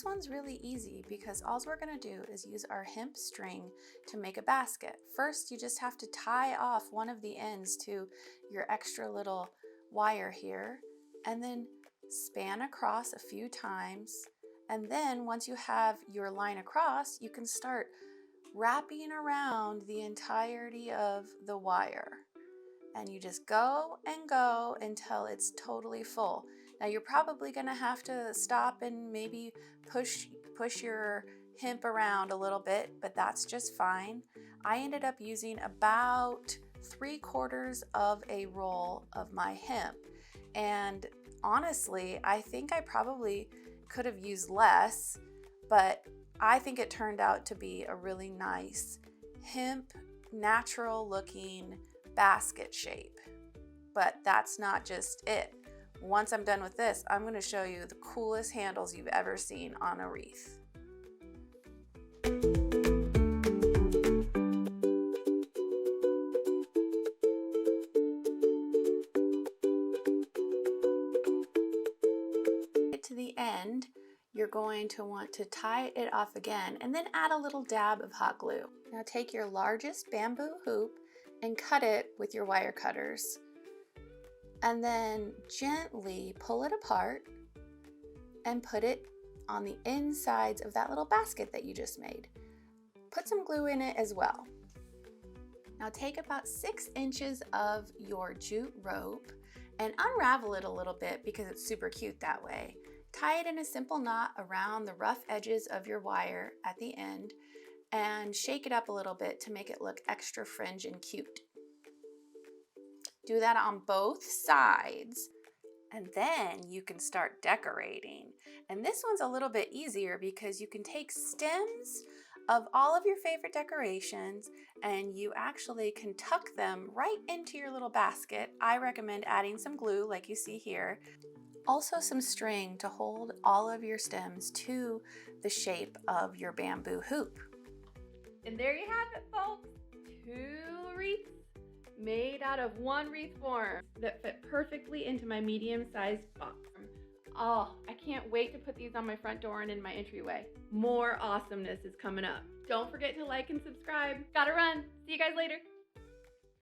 this one's really easy because all we're gonna do is use our hemp string to make a basket. First, you just have to tie off one of the ends to your extra little wire here, and then span across a few times. And then once you have your line across, you can start wrapping around the entirety of the wire. And you just go and go until it's totally full. Now you're probably gonna have to stop and maybe push your hemp around a little bit, but that's just fine. I ended up using about 3/4 of a roll of my hemp. And honestly, I think I probably could have used less, but I think it turned out to be a really nice hemp, natural looking basket shape. But that's not just it. Once I'm done with this, I'm going to show you the coolest handles you've ever seen on a wreath. Get to the end, you're going to want to tie it off again and then add a little dab of hot glue. Now take your largest bamboo hoop and cut it with your wire cutters. And then gently pull it apart and put it on the insides of that little basket that you just made. Put some glue in it as well. Now take about 6 inches of your jute rope and unravel it a little bit because it's super cute that way. Tie it in a simple knot around the rough edges of your wire at the end and shake it up a little bit to make it look extra fringe and cute. Do that on both sides, and then you can start decorating. And this one's a little bit easier because you can take stems of all of your favorite decorations and you actually can tuck them right into your little basket. I recommend adding some glue like you see here. Also some string to hold all of your stems to the shape of your bamboo hoop. And there you have it, folks. 2 wreaths made out of one wreath form that fit perfectly into my medium-sized box. Oh, I can't wait to put these on my front door and in my entryway. More awesomeness is coming up. Don't forget to like and subscribe. Gotta run. See you guys later.